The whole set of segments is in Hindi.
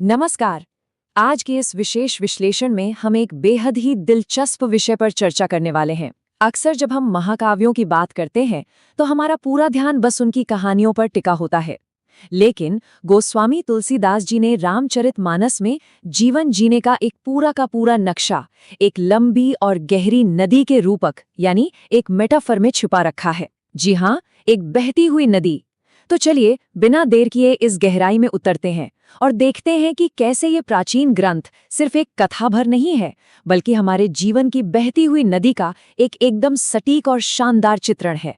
नमस्कार। आज के इस विशेष विश्लेषण में हम एक बेहद ही दिलचस्प विषय पर चर्चा करने वाले हैं। अक्सर जब हम महाकाव्यों की बात करते हैं तो हमारा पूरा ध्यान बस उनकी कहानियों पर टिका होता है, लेकिन गोस्वामी तुलसीदास जी ने रामचरितमानस में जीवन जीने का पूरा नक्शा एक लंबी और गहरी नदी के रूपक यानी एक मेटाफर में छुपा रखा है। जी हाँ, एक बहती हुई नदी। तो चलिए बिना देर किए इस गहराई में उतरते हैं और देखते हैं कि कैसे ये प्राचीन ग्रंथ सिर्फ एक कथा भर नहीं है, बल्कि हमारे जीवन की बहती हुई नदी का एक एकदम सटीक और शानदार चित्रण है।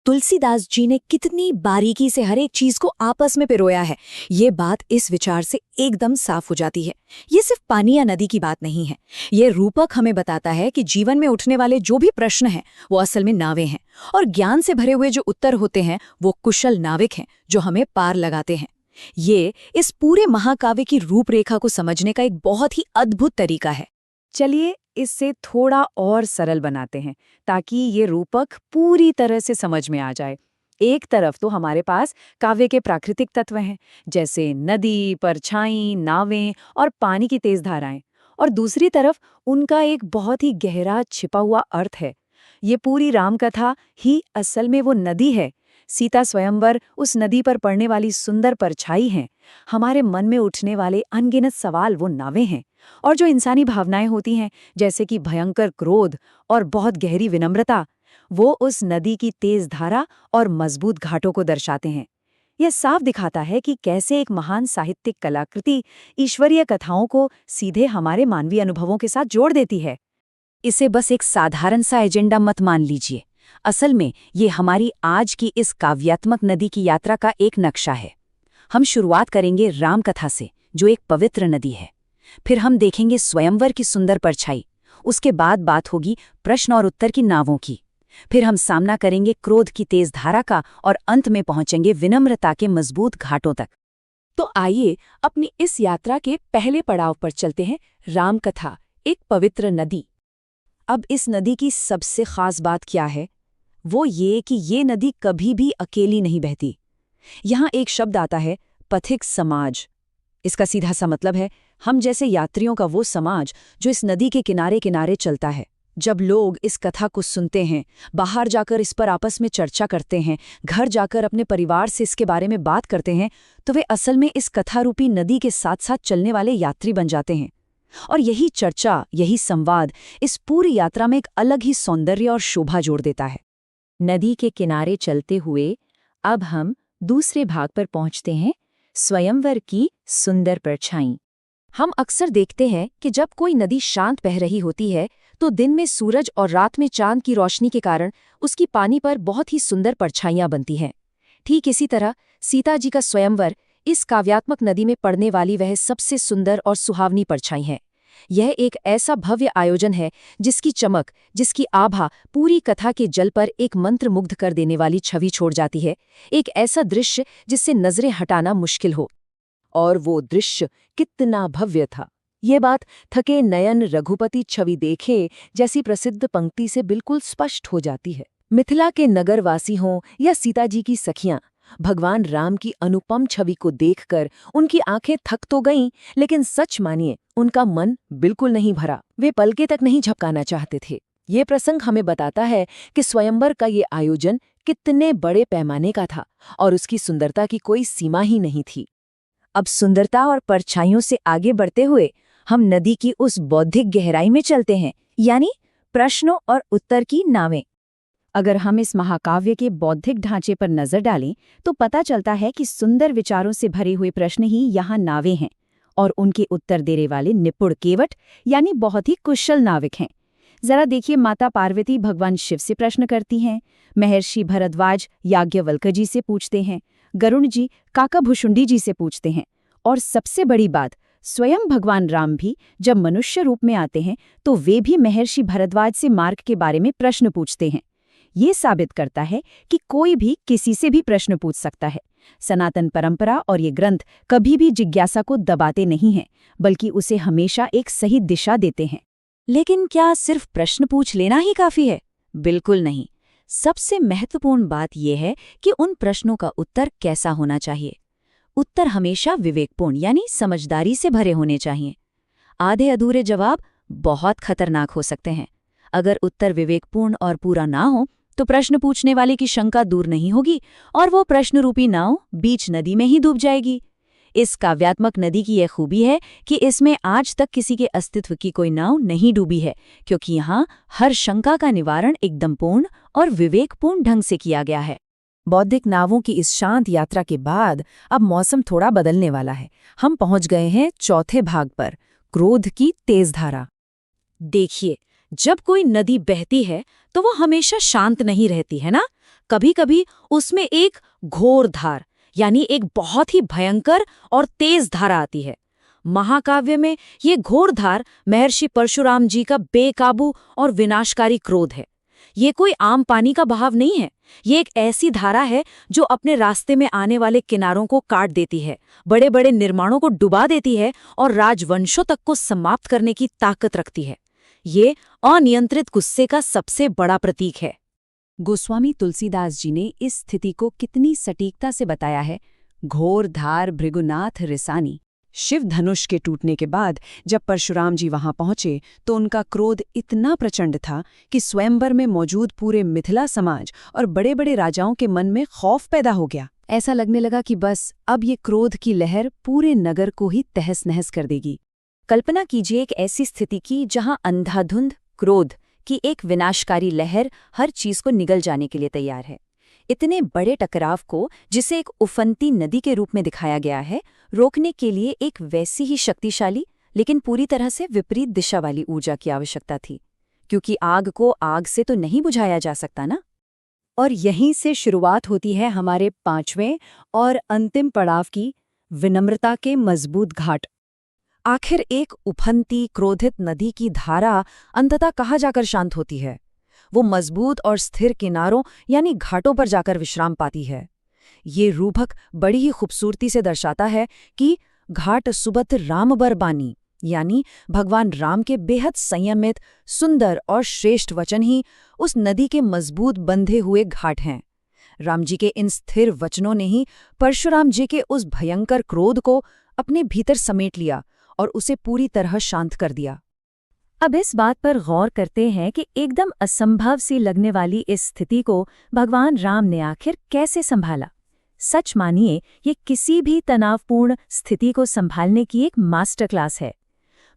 तुलसीदास जी ने कितनी बारीकी से हर एक चीज को आपस में पिरोया है, ये बात इस विचार से एकदम साफ हो जाती है। ये सिर्फ पानी या नदी की बात नहीं है। ये रूपक हमें बताता है कि जीवन में उठने वाले जो भी प्रश्न हैं वो असल में नावें हैं, और ज्ञान से भरे हुए जो उत्तर होते हैं वो कुशल नाविक हैं जो हमें पार लगाते हैं। ये इस पूरे महाकाव्य की रूपरेखा को समझने का एक बहुत ही अद्भुत तरीका है। चलिए इससे थोड़ा और सरल बनाते हैं ताकि ये रूपक पूरी तरह से समझ में आ जाए। एक तरफ तो हमारे पास काव्य के प्राकृतिक तत्व हैं, जैसे नदी, परछाई, नावें और पानी की तेज धाराएं, और दूसरी तरफ उनका एक बहुत ही गहरा छिपा हुआ अर्थ है। ये पूरी रामकथा ही असल में वो नदी है। सीता स्वयंवर उस नदी पर पड़ने वाली सुंदर परछाई हैं। हमारे मन में उठने वाले अनगिनत सवाल वो नावें हैं, और जो इंसानी भावनाएं होती हैं, जैसे कि भयंकर क्रोध और बहुत गहरी विनम्रता, वो उस नदी की तेज धारा और मजबूत घाटों को दर्शाते हैं। यह साफ दिखाता है कि कैसे एक महान साहित्यिक कलाकृति ईश्वरीय कथाओं को सीधे हमारे मानवीय अनुभवों के साथ जोड़ देती है। इसे बस एक साधारण सा एजेंडा मत मान लीजिए। असल में ये हमारी आज की इस काव्यात्मक नदी की यात्रा का एक नक्शा है। हम शुरुआत करेंगे रामकथा से, जो एक पवित्र नदी है। फिर हम देखेंगे स्वयंवर की सुंदर परछाई। उसके बाद बात होगी प्रश्न और उत्तर की नावों की। फिर हम सामना करेंगे क्रोध की तेज धारा का, और अंत में पहुंचेंगे विनम्रता के मजबूत घाटों तक। तो आइए अपनी इस यात्रा के पहले पड़ाव पर चलते हैं। रामकथा, एक पवित्र नदी। अब इस नदी की सबसे खास बात क्या है? वो ये कि ये नदी कभी भी अकेली नहीं बहती। यहाँ एक शब्द आता है, पथिक समाज। इसका सीधा सा मतलब है हम जैसे यात्रियों का वो समाज जो इस नदी के किनारे किनारे चलता है। जब लोग इस कथा को सुनते हैं, बाहर जाकर इस पर आपस में चर्चा करते हैं, घर जाकर अपने परिवार से इसके बारे में बात करते हैं, तो वे असल में इस कथा रूपी नदी के साथ साथ चलने वाले यात्री बन जाते हैं। और यही चर्चा, यही संवाद इस पूरी यात्रा में एक अलग ही सौंदर्य और शोभा जोड़ देता है। नदी के किनारे चलते हुए अब हम दूसरे भाग पर पहुंचते हैं, स्वयंवर की सुंदर परछाई। हम अक्सर देखते हैं कि जब कोई नदी शांत बह रही होती है तो दिन में सूरज और रात में चांद की रोशनी के कारण उसकी पानी पर बहुत ही सुंदर परछाइयां बनती हैं। ठीक इसी तरह सीता जी का स्वयंवर इस काव्यात्मक नदी में पड़ने वाली वह सबसे सुंदर और सुहावनी परछाई है। यह एक ऐसा भव्य आयोजन है जिसकी चमक, जिसकी आभा पूरी कथा के जल पर एक मंत्रमुग्ध कर देने वाली छवि छोड़ जाती है। एक ऐसा दृश्य जिससे नजरें हटाना मुश्किल हो। और वो दृश्य कितना भव्य था, ये बात थके नयन रघुपति छवि देखे जैसी प्रसिद्ध पंक्ति से बिल्कुल स्पष्ट हो जाती है। मिथिला के नगरवासी हों या सीता जी की सखियां, भगवान राम की अनुपम छवि को देखकर उनकी आंखें थक तो गईं, लेकिन सच मानिए उनका मन बिल्कुल नहीं भरा। वे पलके तक नहीं झपकाना चाहते थे। ये प्रसंग हमें बताता है कि स्वयंवर का ये आयोजन कितने बड़े पैमाने का था और उसकी सुंदरता की कोई सीमा ही नहीं थी। अब सुंदरता और परछाइयों से आगे बढ़ते हुए हम नदी की उस बौद्धिक गहराई में चलते हैं, यानी प्रश्नों और उत्तर की नावें। अगर हम इस महाकाव्य के बौद्धिक ढांचे पर नजर डालें तो पता चलता है कि सुंदर विचारों से भरे हुए प्रश्न ही यहाँ नावें हैं, और उनके उत्तर देने वाले निपुण केवट यानी बहुत ही कुशल नाविक हैं। जरा देखिए, माता पार्वती भगवान शिव से प्रश्न करती हैं, महर्षि भरद्वाज याज्ञवल्क्य जी से पूछते हैं, गरुण जी काकाभुषुंडी जी से पूछते हैं, और सबसे बड़ी बात, स्वयं भगवान राम भी जब मनुष्य रूप में आते हैं तो वे भी महर्षि भरद्वाज से मार्ग के बारे में प्रश्न पूछते हैं। ये साबित करता है कि कोई भी किसी से भी प्रश्न पूछ सकता है। सनातन परंपरा और ये ग्रंथ कभी भी जिज्ञासा को दबाते नहीं हैं, बल्कि उसे हमेशा एक सही दिशा देते हैं। लेकिन क्या सिर्फ प्रश्न पूछ लेना ही काफी है? बिल्कुल नहीं। सबसे महत्वपूर्ण बात यह है कि उन प्रश्नों का उत्तर कैसा होना चाहिए। उत्तर हमेशा विवेकपूर्ण यानी समझदारी से भरे होने चाहिए। आधे अधूरे जवाब बहुत खतरनाक हो सकते हैं। अगर उत्तर विवेकपूर्ण और पूरा ना हो तो प्रश्न पूछने वाले की शंका दूर नहीं होगी और वो प्रश्न रूपी नाव बीच नदी में ही डूब जाएगी। इस काव्यात्मक नदी की यह खूबी है कि इसमें आज तक किसी के अस्तित्व की कोई नाव नहीं डूबी है, क्योंकि यहाँ हर शंका का निवारण एकदम पूर्ण और विवेकपूर्ण ढंग से किया गया है। बौद्धिक नावों की इस शांत यात्रा के बाद अब मौसम थोड़ा बदलने वाला है। हम पहुंच गए हैं चौथे भाग पर, क्रोध की तेज धारा। देखिए, जब कोई नदी बहती है तो वो हमेशा शांत नहीं रहती है ना। कभी कभी उसमें एक घोर धार यानी एक बहुत ही भयंकर और तेज धारा आती है। महाकाव्य में ये घोर धार महर्षि परशुराम जी का बेकाबू और विनाशकारी क्रोध है। ये कोई आम पानी का बहाव नहीं है, ये एक ऐसी धारा है जो अपने रास्ते में आने वाले किनारों को काट देती है, बड़े बड़े निर्माणों को डुबा देती है और राजवंशों तक को समाप्त करने की ताकत रखती है। ये अनियंत्रित गुस्से का सबसे बड़ा प्रतीक है। गोस्वामी तुलसीदास जी ने इस स्थिति को कितनी सटीकता से बताया है। घोर धार भृगुनाथ रिसानी। शिव धनुष के टूटने के बाद जब परशुराम जी वहां पहुंचे तो उनका क्रोध इतना प्रचंड था कि स्वयंवर में मौजूद पूरे मिथिला समाज और बड़े बड़े राजाओं के मन में खौफ पैदा हो गया। ऐसा लगने लगा कि बस अब ये क्रोध की लहर पूरे नगर को ही तहस नहस कर देगी। कल्पना कीजिए एक ऐसी स्थिति की जहां अंधाधुंध क्रोध की एक विनाशकारी लहर हर चीज को निगल जाने के लिए तैयार है। इतने बड़े टकराव को, जिसे एक उफनती नदी के रूप में दिखाया गया है, रोकने के लिए एक वैसी ही शक्तिशाली लेकिन पूरी तरह से विपरीत दिशा वाली ऊर्जा की आवश्यकता थी, क्योंकि आग को आग से तो नहीं बुझाया जा सकता ना। और यहीं से शुरुआत होती है हमारे 5वें और अंतिम पड़ाव की, विनम्रता के मजबूत घाट। आखिर एक उफनती क्रोधित नदी की धारा अंततः कहाँ जाकर शांत होती है? वो मजबूत और स्थिर किनारों यानी घाटों पर जाकर विश्राम पाती है। ये रूपक बड़ी ही खूबसूरती से दर्शाता है कि घाट सुबत रामबर बानी यानी भगवान राम के बेहद संयमित, सुंदर और श्रेष्ठ वचन ही उस नदी के मजबूत बंधे हुए घाट हैं। राम जी के इन स्थिर वचनों ने ही परशुराम जी के उस भयंकर क्रोध को अपने भीतर समेट लिया और उसे पूरी तरह शांत कर दिया। अब इस बात पर गौर करते हैं कि एकदम असंभव सी लगने वाली इस स्थिति को भगवान राम ने आखिर कैसे संभाला। सच मानिए, ये किसी भी तनावपूर्ण स्थिति को संभालने की एक मास्टर क्लास है।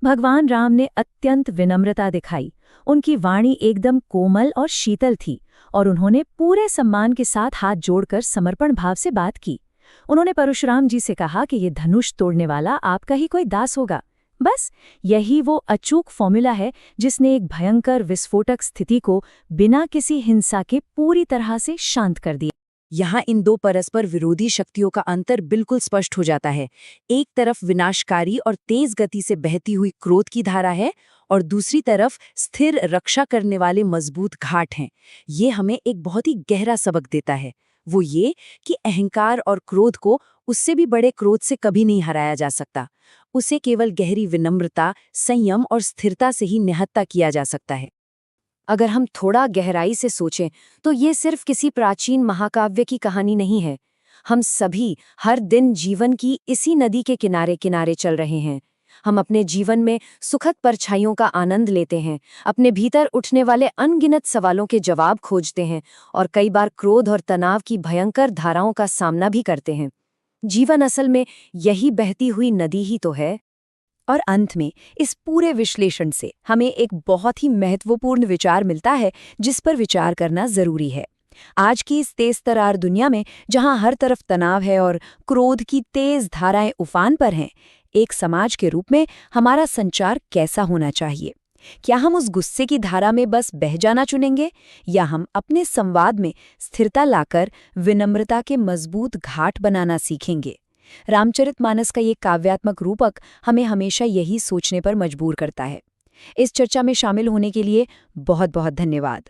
भगवान राम ने अत्यंत विनम्रता दिखाई। उनकी वाणी एकदम कोमल और शीतल थी और उन्होंने पूरे सम्मान के साथ हाथ जोड़कर समर्पण भाव से बात की। उन्होंने परशुराम जी से कहा कि ये धनुष तोड़ने वाला आपका ही कोई दास होगा। बस यही वो अचूक फॉर्मूला है जिसने एक भयंकर विस्फोटक स्थिति को बिना किसी हिंसा के पूरी तरह से शांत कर दिया। यहाँ इन दो परस्पर विरोधी शक्तियों का अंतर बिल्कुल स्पष्ट हो जाता है। एक तरफ विनाशकारी और तेज गति से बहती हुई क्रोध की धारा है और दूसरी तरफ स्थिर रक्षा करने वाले मजबूत घाट हैं। ये हमें एक बहुत ही गहरा सबक देता है, वो ये कि अहंकार और क्रोध को उससे भी बड़े क्रोध से कभी नहीं हराया जा सकता। उसे केवल गहरी विनम्रता, संयम और स्थिरता से ही निहत्ता किया जा सकता है। अगर हम थोड़ा गहराई से सोचें तो ये सिर्फ किसी प्राचीन महाकाव्य की कहानी नहीं है। हम सभी हर दिन जीवन की इसी नदी के किनारे किनारे चल रहे हैं। हम अपने जीवन में सुखद परछाइयों का आनंद लेते हैं, अपने भीतर उठने वाले अनगिनत सवालों के जवाब खोजते हैं और कई बार क्रोध और तनाव की भयंकर धाराओं का सामना भी करते हैं। जीवन असल में यही बहती हुई नदी ही तो है। और अंत में इस पूरे विश्लेषण से हमें एक बहुत ही महत्वपूर्ण विचार मिलता है जिस पर विचार करना जरूरी है। आज की इस तेज तरार दुनिया में जहां हर तरफ तनाव है और क्रोध की तेज धाराएं उफान पर हैं, एक समाज के रूप में हमारा संचार कैसा होना चाहिए? क्या हम उस गुस्से की धारा में बस बह जाना चुनेंगे या हम अपने संवाद में स्थिरता लाकर विनम्रता के मजबूत घाट बनाना सीखेंगे? रामचरितमानस का ये काव्यात्मक रूपक हमें हमेशा यही सोचने पर मजबूर करता है। इस चर्चा में शामिल होने के लिए बहुत बहुत धन्यवाद।